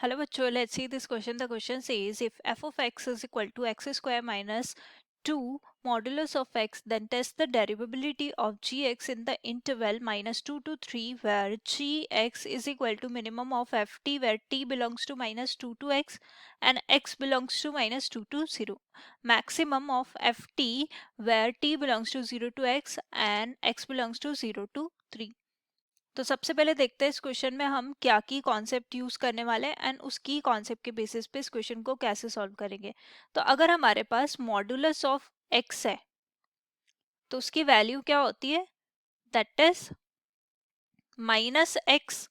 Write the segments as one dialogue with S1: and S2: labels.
S1: Hello bachcho, let's see this question. The question says if f of x is equal to x square minus 2 modulus of x, then test the derivability of gx in the interval minus 2 to 3 where gx is equal to minimum of ft where t belongs to minus 2 to x and x belongs to minus 2 to 0. Maximum of ft where t belongs to 0 to x and x belongs to 0 to 3. तो सबसे पहले देखते हैं इस question में हम क्या की कॉन्सेप्ट यूज करने वाले हैं एंड उसकी कॉन्सेप्ट के बेसिस पे इस क्वेश्चन को कैसे सॉल्व करेंगे। तो अगर हमारे पास मॉड्यूलस ऑफ एक्स है तो उसकी वैल्यू क्या होती है, that is minus x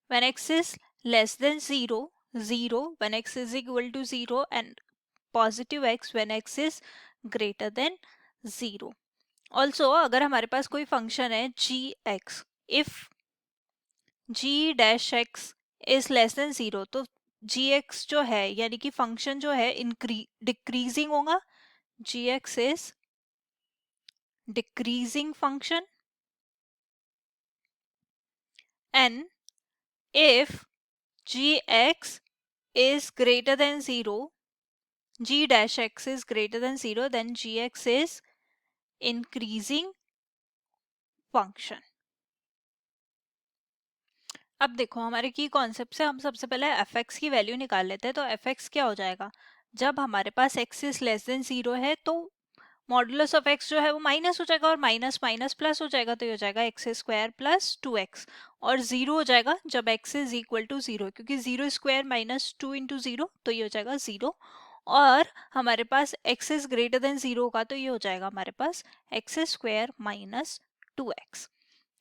S1: when x is less than zero, zero when x is equal to zero and positive x when x is greater than zero. Also अगर हमारे पास कोई फंक्शन है g x, if g dash x is less than zero, तो g x जो है यानी कि फंक्शन जो है डिक्रीजिंग होगा, g x is decreasing function and if g x is greater than 0, g dash x is greater than 0, then gx is increasing function. अब देखो हमारे की कॉन्सेप्ट से हम सबसे पहले fx की वैल्यू निकाल लेते हैं। तो fx क्या हो जाएगा, जब हमारे पास x इज लेस देन 0 है तो मॉडुलस ऑफ x जो है वो माइनस हो जाएगा और माइनस माइनस प्लस हो जाएगा, तो ये हो जाएगा एक्स स्क्वायर प्लस 2x और 0 हो जाएगा जब x इज इक्वल टू 0, क्योंकि 0 स्क्वायर माइनस 2 इंटू 0, तो ये हो जाएगा 0। और हमारे पास x इज ग्रेटर देन 0 होगा तो ये हो जाएगा हमारे पास एक्स स्क्वायर माइनस 2x।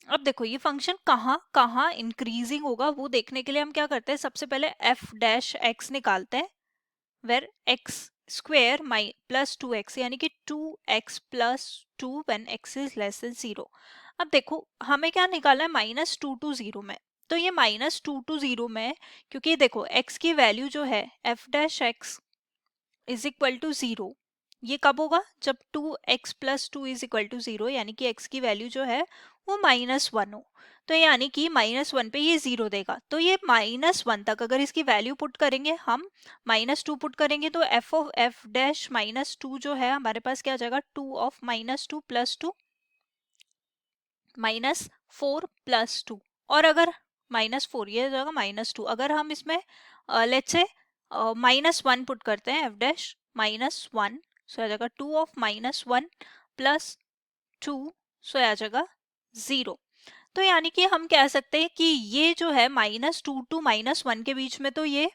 S1: अब देखो ये फंक्शन कहाँ कहाँ इंक्रीजिंग होगा वो देखने के लिए हम क्या करते हैं, सबसे पहले f डैश x निकालते हैं where x square my plus 2x यानी कि 2x plus 2 when x is less than 0। अब देखो हमें क्या निकालना है, माइनस 2 टू 0 में। तो ये माइनस 2 टू 0 में, क्योंकि देखो x की वैल्यू जो है f dash x is equal to 0, ये कब होगा, जब 2x plus 2 is equal to 0 यानी कि x की वैल्यू जो है वो -1 हो। तो यानी कि -1 पे ये 0 देगा, तो ये -1 तक अगर इसकी वैल्यू पुट करेंगे हम, -2 पुट करेंगे तो f ऑफ f डैश -2 जो है हमारे पास क्या आ जाएगा, 2 ऑफ -2 प्लस 2 -4 प्लस 2। और अगर -4 ये हो जाएगा -2, अगर हम इसमें लेट्स से -1 पुट करते हैं f डैश -1, सो आ जाएगा 2 ऑफ -1 प्लस 2, सो आ जाएगा 0। तो यानी कि हम कह सकते हैं कि ये जो है -2 टू -1 के बीच में तो ये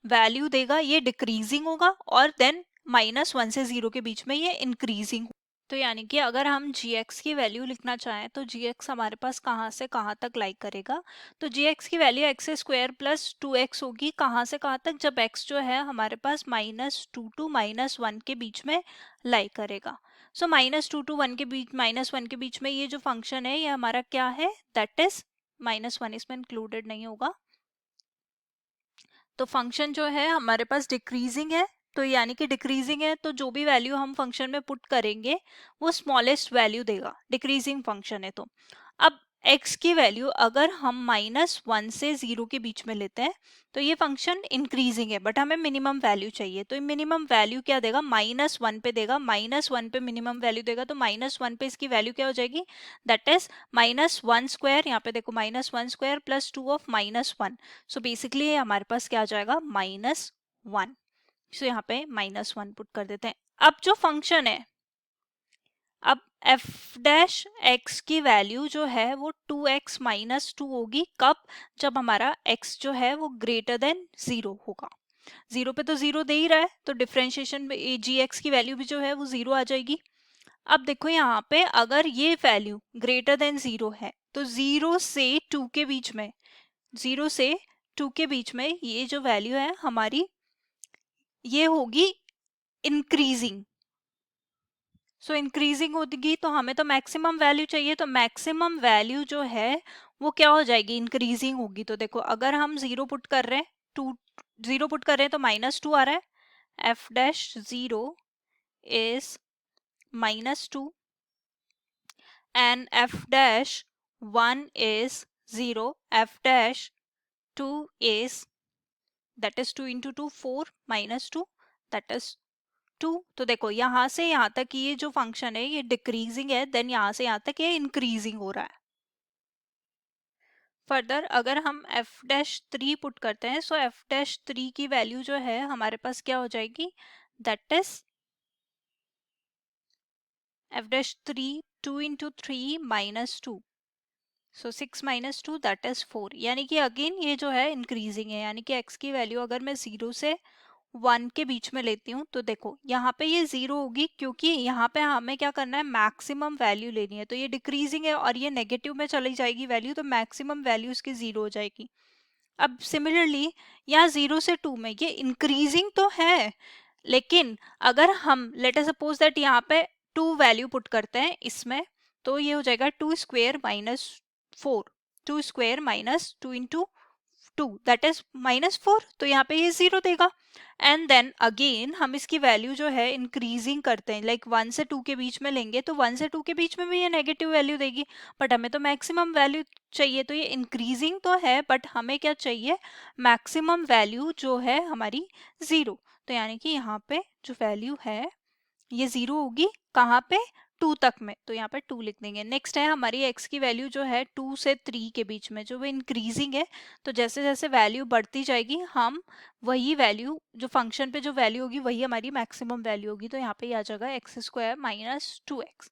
S1: वैल्यू देगा, ये डिक्रीजिंग होगा, और देन -1 से 0 के बीच में ये इंक्रीजिंग। तो यानी कि अगर हम gx की वैल्यू लिखना चाहें तो gx हमारे पास कहाँ से कहाँ तक लाइक करेगा, तो gx की value x square plus 2x होगी, कहाँ से कहाँ तक, जब x जो है हमारे पास -2 टू -1 के बीच में लाइक करेगा। सो -2 टू 1 के बीच, -1 के बीच में ये जो फंक्शन है ये हमारा क्या है, दैट इज -1, इसमें इंक्लूडेड नहीं होगा। तो फंक्शन जो है हमारे पास डिक्रीजिंग है, तो यानी कि डिक्रीजिंग है तो जो भी वैल्यू हम फंक्शन में पुट करेंगे वो स्मॉलेस्ट वैल्यू देगा, डिक्रीजिंग फंक्शन है। तो अब x की वैल्यू अगर हम -1 से 0 के बीच में लेते हैं तो ये फंक्शन इंक्रीजिंग है, बट हमें मिनिमम वैल्यू चाहिए, तो मिनिमम वैल्यू क्या देगा, -1 पे देगा, -1 पे मिनिमम वैल्यू देगा, तो -1 पे इसकी वैल्यू क्या हो जाएगी, दैट इज -1 स्क्वायर, यहाँ पे देखो -1 square plus 2 of -1, so basically हमारे पास क्या आ जाएगा, -1। सो यहाँ पे -1 पुट कर देते हैं। अब जो फंक्शन है, अब f डैश x की वैल्यू जो है वो 2x माइनस 2 होगी, कब, जब हमारा x जो है वो ग्रेटर देन 0 होगा। 0 पे तो 0 दे ही रहा है, तो डिफ्रेंशिएशन जी एक्स की वैल्यू भी जो है वो 0 आ जाएगी। अब देखो यहाँ पे अगर ये वैल्यू ग्रेटर देन 0 है तो 0 से 2 के बीच में, 0 से 2 के बीच में ये जो वैल्यू है हमारी ये होगी इंक्रीजिंग। सो इंक्रीजिंग होगी तो हमें तो मैक्सिमम वैल्यू चाहिए, तो मैक्सिमम वैल्यू जो है वो क्या हो जाएगी, इंक्रीजिंग होगी। तो देखो अगर हम 0 पुट कर रहे हैं, 2 0 पुट कर रहे हैं तो -2 आ रहा है, f dash 0 is -2 and f dash 1 is 0, f dash 2 is that is 2 into 2 4 minus 2 that is 2। तो देखो यहाँ से यहाँ तक ये जो फंक्शन है ये डिक्रीजिंग है, देन यहाँ से यहाँ तक ये इंक्रीजिंग हो रहा है। फर्दर अगर हम एफ डैश 3 पुट करते हैं, सो एफ डैश 3 की वैल्यू जो है हमारे पास क्या हो जाएगी, that is F dash 3 2 into 3 minus 2, so 6 minus 2 that is 4। यानी कि अगेन ये जो है इंक्रीजिंग है, यानी कि एक्स की वैल्यू अगर मैं 0 से 1 के बीच में लेती हूँ तो देखो यहाँ पे ये 0 होगी, क्योंकि यहाँ पे हमें क्या करना है, मैक्सिमम वैल्यू लेनी है। तो ये डिक्रीजिंग है और ये नेगेटिव में चली जाएगी वैल्यू, तो मैक्सिमम वैल्यू इसकी 0 हो जाएगी। अब सिमिलरली यहाँ 0 से 2 में ये इंक्रीजिंग तो है, लेकिन अगर हम लेट अस सपोज दैट यहाँ पे 2 वैल्यू पुट करते हैं इसमें, तो ये हो जाएगा 2 square minus 4, 2 square minus 2 into 2 that is minus 4, तो यहाँ पे ये 0 देगा। एंड देन अगेन हम इसकी वैल्यू जो है इंक्रीजिंग करते हैं, लाइक 1 से 2 के बीच में लेंगे तो 1 से 2 के बीच में भी ये नेगेटिव वैल्यू देगी, बट हमें तो मैक्सिमम वैल्यू चाहिए। तो ये इंक्रीजिंग तो है बट हमें क्या चाहिए, मैक्सिमम वैल्यू जो है हमारी 0। तो यानी कि यहाँ पे जो वैल्यू है ये 0 होगी, कहाँ पे, 2 तक में, तो यहाँ पे 2 लिख देंगे। नेक्स्ट है हमारी x की वैल्यू जो है 2 से 3 के बीच में, जो वो इंक्रीजिंग है, तो जैसे जैसे वैल्यू बढ़ती जाएगी हम वही वैल्यू जो फंक्शन पे जो वैल्यू होगी वही हमारी मैक्सिमम वैल्यू होगी। तो यहाँ पे आ जाएगा एक्स स्क्वायर माइनस 2x।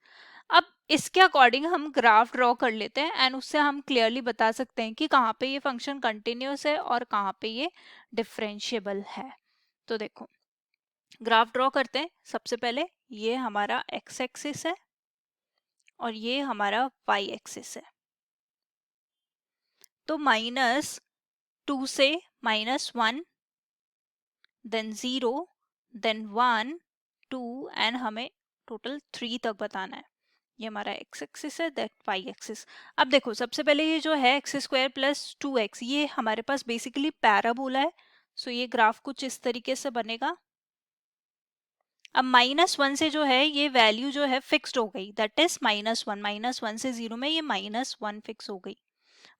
S1: अब इसके अकॉर्डिंग हम ग्राफ ड्रॉ कर लेते हैं एंड उससे हम क्लियरली बता सकते हैं कि कहाँ पे ये फंक्शन कंटिन्यूस है और कहाँ पे ये डिफरेंशिएबल है। तो देखो ग्राफ ड्रॉ करते हैं। सबसे पहले ये हमारा एक्स एक्सिस है और ये हमारा वाई एक्सिस है। तो -2 से -1, देन 0, देन 1, 2 एंड हमें टोटल 3 तक बताना है। ये हमारा एक्स एक्सिस है, दैट वाई एक्सिस। अब देखो सबसे पहले ये जो है एक्स स्क्वायर प्लस 2x, ये हमारे पास बेसिकली पैराबोला है। सो ये ग्राफ कुछ इस तरीके से बनेगा। अब -1 से जो है ये वैल्यू जो है फिक्स्ड हो गई, दैट इज -1, -1 से 0 में ये -1 फिक्स हो गई,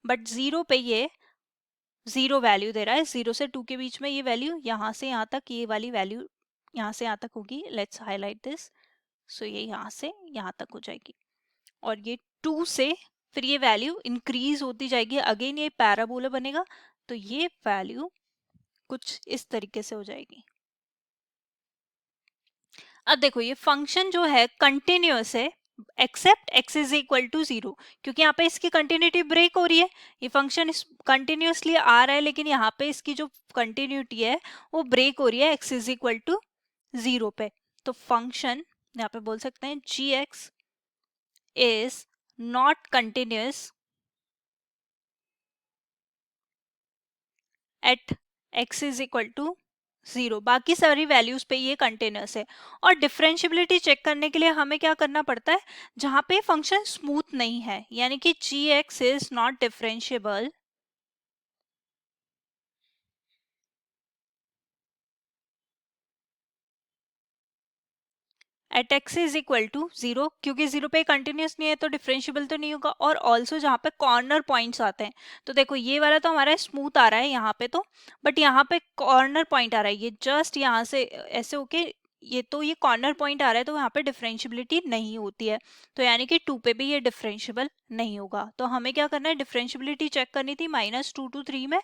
S1: बट 0 पे ये 0 वैल्यू दे रहा है। 0 से 2 के बीच में ये वैल्यू यहाँ से यहाँ तक, ये वाली वैल्यू यहाँ से यहाँ तक होगी। लेट्स हाईलाइट दिस, सो ये यहाँ से यहाँ तक हो जाएगी और ये 2 से फिर ये वैल्यू इंक्रीज होती जाएगी, अगेन ये पैराबोला बनेगा। तो ये वैल्यू कुछ इस तरीके से हो जाएगी। अब देखो ये फंक्शन जो है कंटिन्यूअस है except x is equal to 0, क्योंकि यहाँ पे इसकी कंटिन्यूटी ब्रेक हो रही है। ये फंक्शन कंटिन्यूअसली आ रहा है लेकिन यहाँ पे इसकी जो कंटिन्यूटी है वो ब्रेक हो रही है x इज इक्वल टू 0 पे। तो फंक्शन यहाँ पे बोल सकते हैं gx is not continuous at x is equal to 0, बाकी सारी वैल्यूज पे ये कंटिन्यूअस है। और डिफरेंशियबिलिटी चेक करने के लिए हमें क्या करना पड़ता है, जहां पे फंक्शन स्मूथ नहीं है, यानी कि gx is not differentiable at x is equal to 0, क्योंकि 0 पे कंटिन्यूस नहीं है तो डिफरेंशिएबल तो नहीं होगा। और ऑल्सो जहाँ पे कॉर्नर पॉइंट्स आते हैं, तो देखो ये वाला तो हमारा स्मूथ आ रहा है यहाँ पे, तो बट यहाँ पे कॉर्नर पॉइंट आ रहा है, ये जस्ट यहाँ से ऐसे होके ये, तो ये कॉर्नर पॉइंट आ रहा है तो यहाँ पे डिफरेंशिएबिलिटी नहीं होती है। तो यानी कि 2 पे भी ये डिफरेंशिएबल नहीं होगा। तो हमें क्या करना है, डिफरेंशिएबिलिटी चेक करनी थी -2 to 3 में।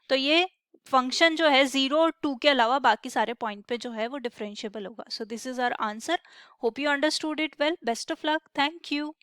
S1: तो ये फंक्शन जो है 0 और 2 के अलावा बाकी सारे पॉइंट पे जो है वो डिफरेंशिएबल होगा। So this is our answer. Hope you understood it well. Best of luck. Thank you.